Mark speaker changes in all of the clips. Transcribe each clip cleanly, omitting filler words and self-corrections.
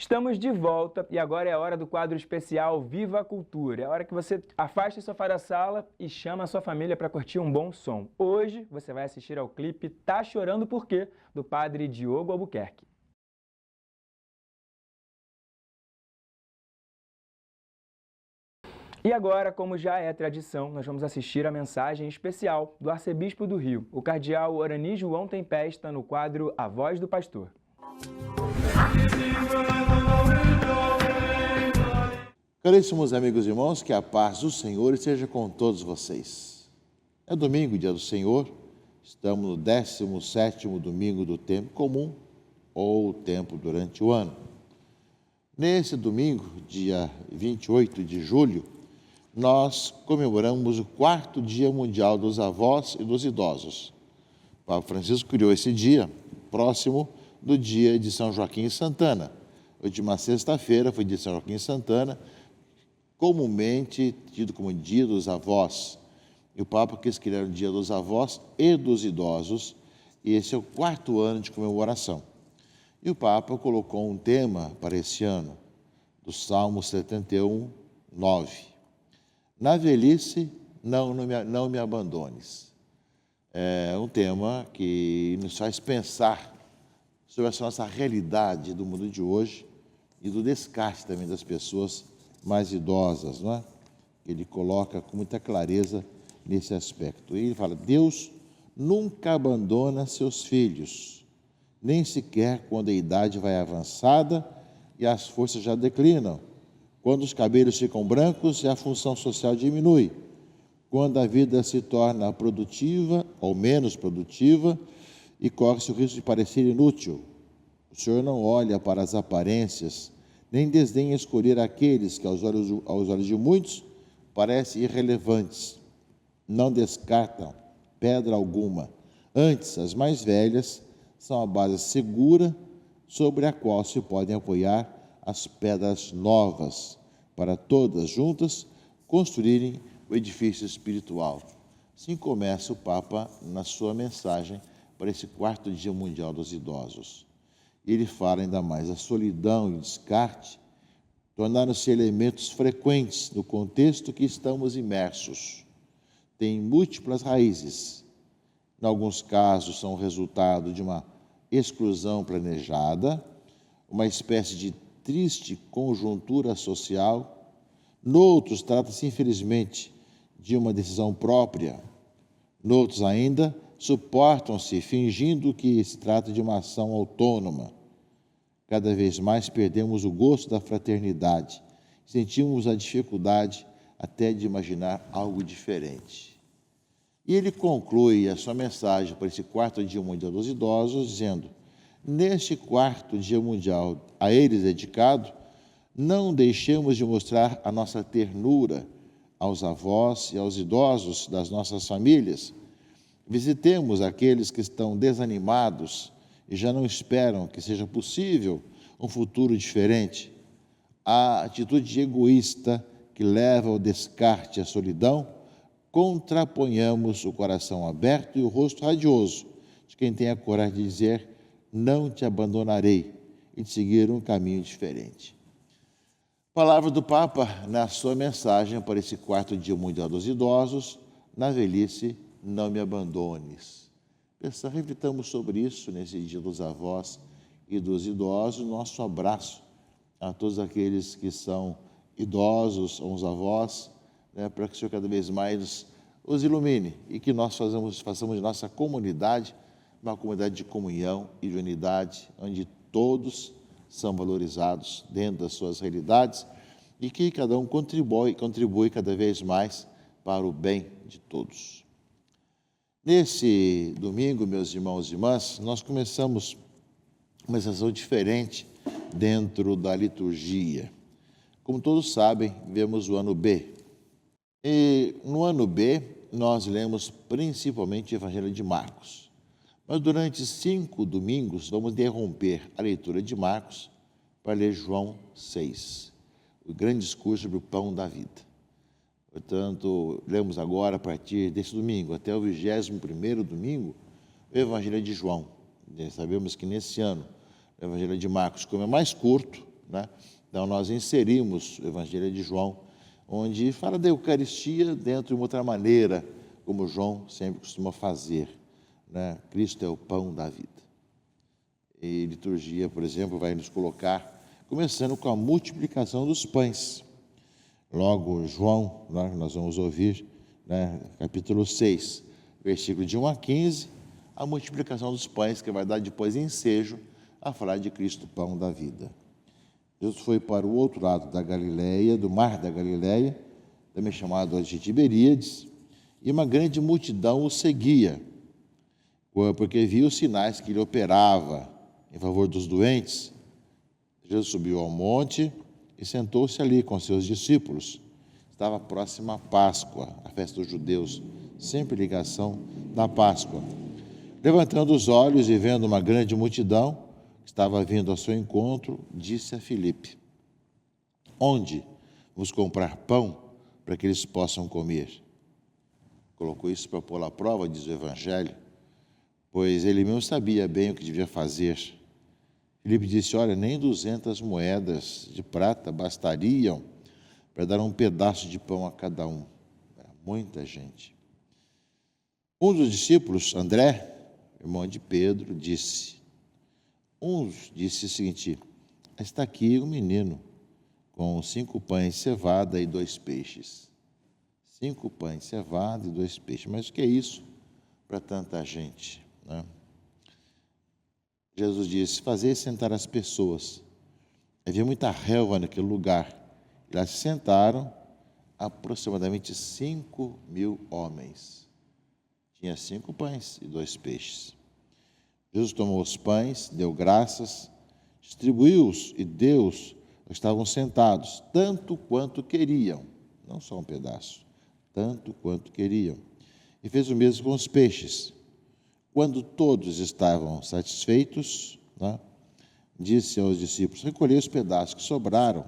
Speaker 1: Estamos de volta e agora é a hora do quadro especial Viva a Cultura. É a hora que você afasta o sofá da sala e chama a sua família para curtir um bom som. Hoje você vai assistir ao clipe Tá Chorando Por Quê, do padre Diogo Albuquerque. E agora, como já é tradição, nós vamos assistir a mensagem especial do arcebispo do Rio, o cardeal Orani João Tempesta, no quadro A Voz do Pastor.
Speaker 2: Caríssimos amigos e irmãos, que a paz do Senhor esteja com todos vocês. É domingo, dia do Senhor, estamos no 17º domingo do tempo comum, ou tempo durante o ano. Nesse domingo, dia 28 de julho, nós comemoramos o 4º Dia Mundial dos Avós e dos Idosos. O Papa Francisco criou esse dia próximo do dia de São Joaquim e Santana. A última sexta-feira foi de São Joaquim e Santana, comumente tido como Dia dos Avós. E o Papa quis criar o Dia dos Avós e dos Idosos, e esse é o 4º ano de comemoração. E o Papa colocou um tema para esse ano, do Salmo 71, 9. Na velhice, não me abandones. É um tema que nos faz pensar sobre essa nossa realidade do mundo de hoje e do descarte também das pessoas mais idosas, não é? Ele coloca com muita clareza nesse aspecto. E ele fala, Deus nunca abandona seus filhos, nem sequer quando a idade vai avançada e as forças já declinam, quando os cabelos ficam brancos e a função social diminui, quando a vida se torna produtiva ou menos produtiva e corre-se o risco de parecer inútil. O Senhor não olha para as aparências, nem desdenha escolher aqueles que aos olhos de muitos parecem irrelevantes. Não descartam pedra alguma. Antes, as mais velhas são a base segura sobre a qual se podem apoiar as pedras novas, para todas juntas construírem o edifício espiritual. Assim começa o Papa na sua mensagem para esse 4º Dia Mundial dos Idosos. Ele fala ainda mais, a solidão e o descarte tornaram-se elementos frequentes no contexto que estamos imersos. Têm múltiplas raízes. Em alguns casos, são resultado de uma exclusão planejada, uma espécie de triste conjuntura social. Noutros, trata-se, infelizmente, de uma decisão própria. Noutros ainda, suportam-se fingindo que se trata de uma ação autônoma. Cada vez mais perdemos o gosto da fraternidade. Sentimos a dificuldade até de imaginar algo diferente. E ele conclui a sua mensagem para esse 4º Dia Mundial dos Idosos, dizendo, neste 4º Dia Mundial a eles dedicado, não deixemos de mostrar a nossa ternura aos avós e aos idosos das nossas famílias. Visitemos aqueles que estão desanimados e já não esperam que seja possível um futuro diferente. A atitude egoísta que leva ao descarte e à solidão, contraponhamos o coração aberto e o rosto radioso de quem tem a coragem de dizer, não te abandonarei, e de seguir um caminho diferente. Palavra do Papa na sua mensagem para esse 4º Dia Mundial dos Idosos, na velhice, não me abandones. Reflitamos sobre isso nesse Dia dos Avós e dos Idosos. Nosso abraço a todos aqueles que são idosos, ou os avós, para que o Senhor cada vez mais os ilumine e que nós façamos de nossa comunidade uma comunidade de comunhão e de unidade, onde todos são valorizados dentro das suas realidades e que cada um contribui cada vez mais para o bem de todos. Nesse domingo, meus irmãos e irmãs, nós começamos uma sessão diferente dentro da liturgia. Como todos sabem, vemos o ano B. E no ano B, nós lemos principalmente o Evangelho de Marcos. Mas durante 5 domingos, vamos interromper a leitura de Marcos para ler João 6, o grande discurso sobre o pão da vida. Portanto, lemos agora, a partir desse domingo, até o 21º domingo, o Evangelho de João. Sabemos que nesse ano, o Evangelho de Marcos, como é mais curto, né? Então, nós inserimos o Evangelho de João, onde fala da Eucaristia dentro de uma outra maneira, como João sempre costuma fazer, né? Cristo é o pão da vida. E liturgia, por exemplo, vai nos colocar, começando com a multiplicação dos pães. Logo, João, nós vamos ouvir, né, capítulo 6, versículo de 1 a 15, a multiplicação dos pães, que vai dar depois ensejo a falar de Cristo, pão da vida. Jesus foi para o outro lado da Galileia, do mar da Galileia, também chamado de Tiberíades, e uma grande multidão o seguia, porque viu os sinais que ele operava em favor dos doentes. Jesus subiu ao monte e sentou-se ali com seus discípulos. Estava próxima a Páscoa, a festa dos judeus, sempre ligação da Páscoa. Levantando os olhos e vendo uma grande multidão que estava vindo ao seu encontro, disse a Filipe: onde vamos comprar pão para que eles possam comer? Colocou isso para pôr à prova, diz o Evangelho, pois ele mesmo sabia bem o que devia fazer. Filipe disse: olha, nem 200 moedas de prata bastariam para dar um pedaço de pão a cada um. Era muita gente. Um dos discípulos, André, irmão de Pedro, disse o seguinte: está aqui um menino com 5 pães de cevada e 2 peixes. 5 pães de cevada e 2 peixes. Mas o que é isso para tanta gente, né? Jesus disse: fazei sentar as pessoas. Havia muita relva naquele lugar. E lá se sentaram aproximadamente 5.000 homens. Tinha 5 pães e 2 peixes. Jesus tomou os pães, deu graças, distribuiu-os e deu-os aos que estavam sentados, tanto quanto queriam. Não só um pedaço, tanto quanto queriam. E fez o mesmo com os peixes. Quando todos estavam satisfeitos, né, disse aos discípulos: recolhei os pedaços que sobraram,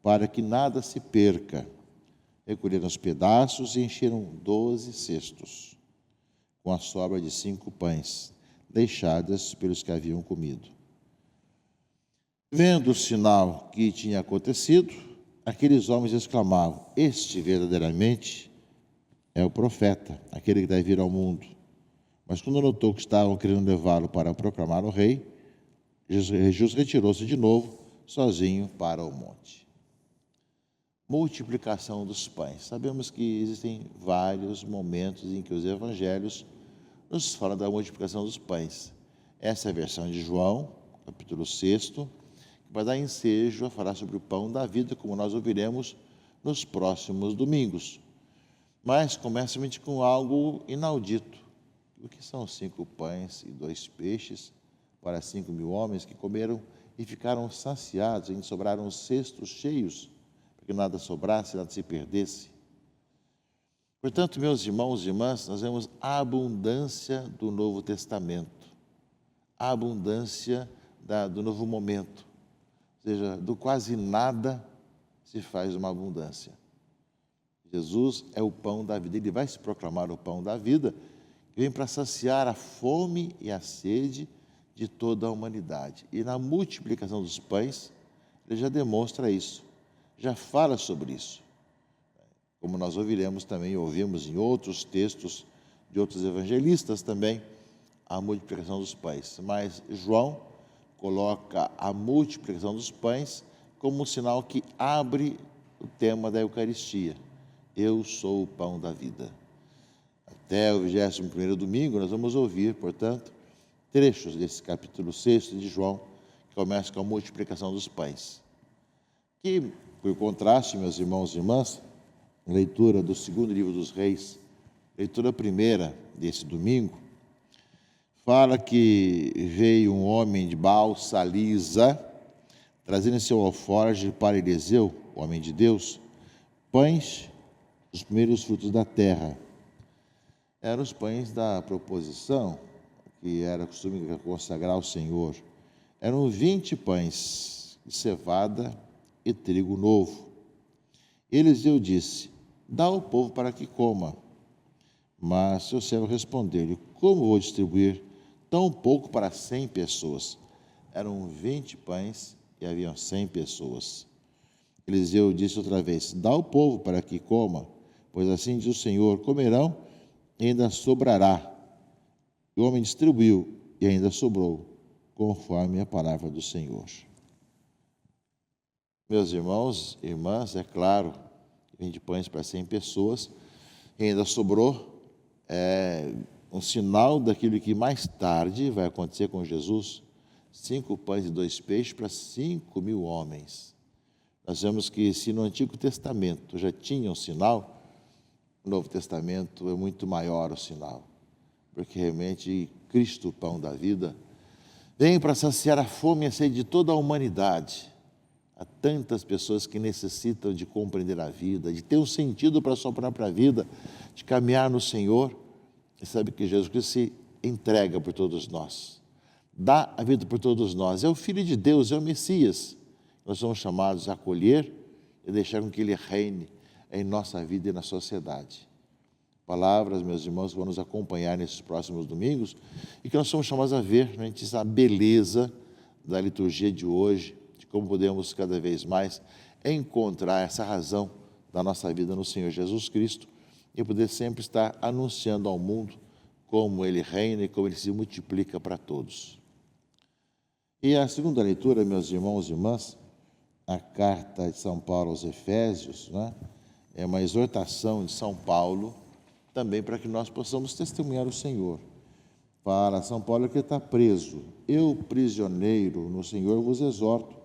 Speaker 2: para que nada se perca. Recolheram os pedaços e encheram 12 cestos, com a sobra de 5 pães, deixadas pelos que haviam comido. Vendo o sinal que tinha acontecido, aqueles homens exclamavam: este verdadeiramente é o profeta, aquele que deve vir ao mundo. Mas quando notou que estavam querendo levá-lo para proclamar o rei, Jesus retirou-se de novo, sozinho, para o monte. Multiplicação dos pães. Sabemos que existem vários momentos em que os evangelhos nos falam da multiplicação dos pães. Essa é a versão de João, capítulo 6, que vai dar ensejo a falar sobre o pão da vida, como nós ouviremos nos próximos domingos. Mas começa somente com algo inaudito. O que são 5 pães e 2 peixes para 5.000 homens que comeram e ficaram saciados, ainda sobraram cestos cheios, para que nada sobrasse, nada se perdesse. Portanto, meus irmãos e irmãs, nós vemos a abundância do Novo Testamento, a abundância do novo momento, ou seja, do quase nada se faz uma abundância. Jesus é o pão da vida, ele vai se proclamar o pão da vida, que vem para saciar a fome e a sede de toda a humanidade. E na multiplicação dos pães, ele já demonstra isso, já fala sobre isso. Como nós ouviremos também, ouvimos em outros textos de outros evangelistas também, a multiplicação dos pães. Mas João coloca a multiplicação dos pães como um sinal que abre o tema da Eucaristia. Eu sou o pão da vida. Até o 21º domingo, nós vamos ouvir, portanto, trechos desse capítulo 6 de João, que começa com a multiplicação dos pães. Que, por contraste, meus irmãos e irmãs, leitura do 2º livro dos Reis, leitura primeira desse domingo, fala que veio um homem de Baal Salisa, trazendo em seu alforje para Eliseu, o homem de Deus, pães dos primeiros frutos da terra. Eram os pães da proposição, que era costume consagrar ao Senhor. Eram 20 pães de cevada e trigo novo. Eliseu disse: dá ao povo para que coma. Mas seu servo respondeu-lhe: como vou distribuir tão pouco para 100 pessoas? Eram 20 pães e haviam 100 pessoas. Eliseu disse outra vez: dá ao povo para que coma, pois assim diz o Senhor: comerão e ainda sobrará. O homem distribuiu e ainda sobrou, conforme a palavra do Senhor. Meus irmãos e irmãs, é claro, a gente põe para 100 pessoas e ainda sobrou. É um sinal daquilo que mais tarde vai acontecer com Jesus: 5 pães e 2 peixes para 5.000 homens. Nós vemos que se no Antigo Testamento já tinha um sinal, no Novo Testamento é muito maior o sinal, porque realmente Cristo, o pão da vida, vem para saciar a fome e a sede de toda a humanidade. Há tantas pessoas que necessitam de compreender a vida, de ter um sentido para a sua própria vida, de caminhar no Senhor. E sabe que Jesus Cristo se entrega por todos nós, dá a vida por todos nós. É o Filho de Deus, é o Messias. Nós somos chamados a acolher e deixar com que Ele reine em nossa vida e na sociedade. Palavras, meus irmãos, que vão nos acompanhar nesses próximos domingos e que nós somos chamados a ver, né, a beleza da liturgia de hoje, de como podemos cada vez mais encontrar essa razão da nossa vida no Senhor Jesus Cristo e poder sempre estar anunciando ao mundo como Ele reina e como Ele se multiplica para todos. E a segunda leitura, meus irmãos e irmãs, a carta de São Paulo aos Efésios, né, é uma exortação de São Paulo também para que nós possamos testemunhar o Senhor. Para São Paulo que está preso: eu, prisioneiro no Senhor, vos exorto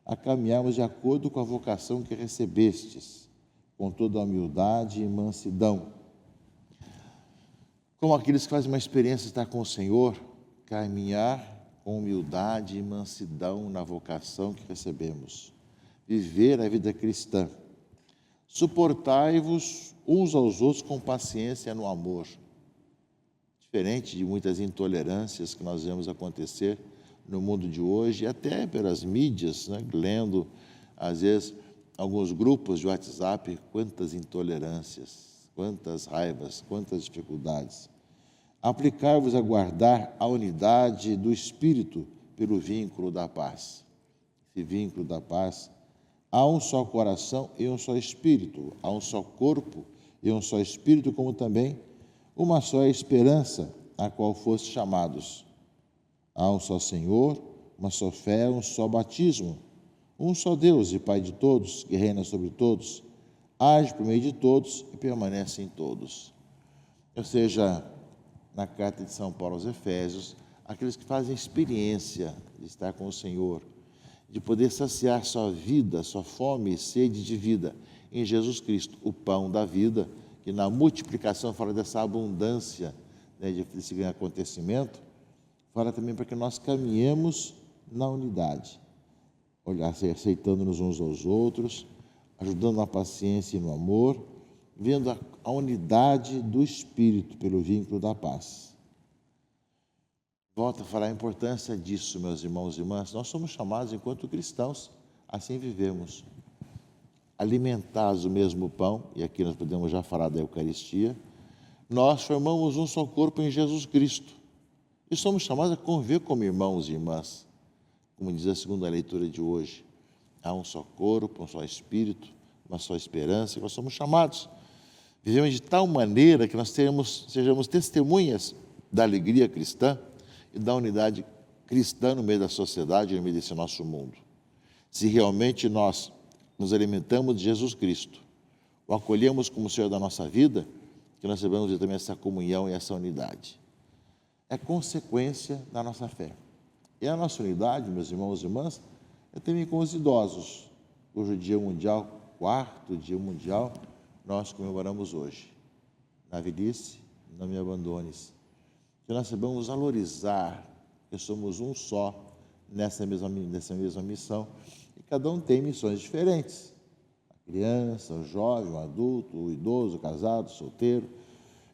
Speaker 2: a caminharmos de acordo com a vocação que recebestes, com toda a humildade e mansidão. Como aqueles que fazem uma experiência de estar com o Senhor, caminhar com humildade e mansidão na vocação que recebemos. Viver a vida cristã. Suportai-vos uns aos outros com paciência no amor. Diferente de muitas intolerâncias que nós vemos acontecer no mundo de hoje, até pelas mídias, né, lendo, às vezes, alguns grupos de WhatsApp, quantas intolerâncias, quantas raivas, quantas dificuldades. Aplicai-vos a guardar a unidade do Espírito pelo vínculo da paz. Esse vínculo da paz: há um só coração e um só Espírito, há um só corpo e um só Espírito, como também uma só esperança a qual fostes chamados. Há um só Senhor, uma só fé, um só batismo, um só Deus e Pai de todos, que reina sobre todos, age por meio de todos e permanece em todos. Ou seja, na carta de São Paulo aos Efésios, aqueles que fazem experiência de estar com o Senhor, de poder saciar sua vida, sua fome e sede de vida em Jesus Cristo, o pão da vida, que na multiplicação fala dessa abundância, né, desse acontecimento, fala também para que nós caminhemos na unidade, olhar, aceitando-nos uns aos outros, ajudando na paciência e no amor, vendo a unidade do Espírito pelo vínculo da paz. Volto a falar a importância disso, meus irmãos e irmãs. Nós somos chamados, enquanto cristãos, assim vivemos. Alimentados o mesmo pão, e aqui nós podemos já falar da Eucaristia, nós formamos um só corpo em Jesus Cristo. E somos chamados a conviver como irmãos e irmãs. Como diz a segunda leitura de hoje, há um só corpo, um só Espírito, uma só esperança, e nós somos chamados. Vivemos de tal maneira que nós sejamos testemunhas da alegria cristã e da unidade cristã no meio da sociedade e no meio desse nosso mundo. Se realmente nós nos alimentamos de Jesus Cristo, o acolhemos como Senhor da nossa vida, que nós sabemos também essa comunhão e essa unidade. É consequência da nossa fé. E a nossa unidade, meus irmãos e irmãs, é também com os idosos, cujo Dia Mundial, 4º Dia Mundial, nós comemoramos hoje. Na velhice, não me abandones. Que nós sabemos valorizar que somos um só nessa mesma missão. E cada um tem missões diferentes. A criança, o jovem, o adulto, o idoso, o casado, o solteiro.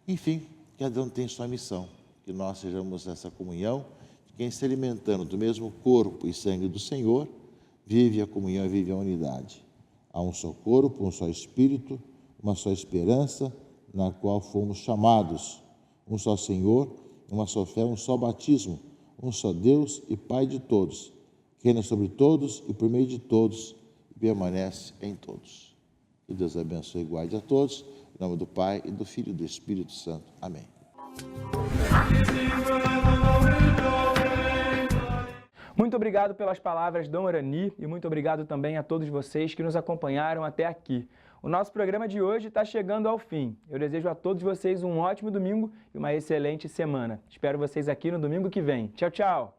Speaker 2: Enfim, cada um tem sua missão. Que nós sejamos essa comunhão de quem se alimentando do mesmo corpo e sangue do Senhor, vive a comunhão e vive a unidade. Há um só corpo, um só Espírito, uma só esperança na qual fomos chamados. Um só Senhor, uma só fé, um só batismo, um só Deus e Pai de todos, reina sobre todos e por meio de todos e permanece em todos. Que Deus abençoe e guarde a todos. Em nome do Pai, e do Filho e do Espírito Santo. Amém.
Speaker 1: Muito obrigado pelas palavras, Dom Orani, e muito obrigado também a todos vocês que nos acompanharam até aqui. O nosso programa de hoje está chegando ao fim. Eu desejo a todos vocês um ótimo domingo e uma excelente semana. Espero vocês aqui no domingo que vem. Tchau, tchau!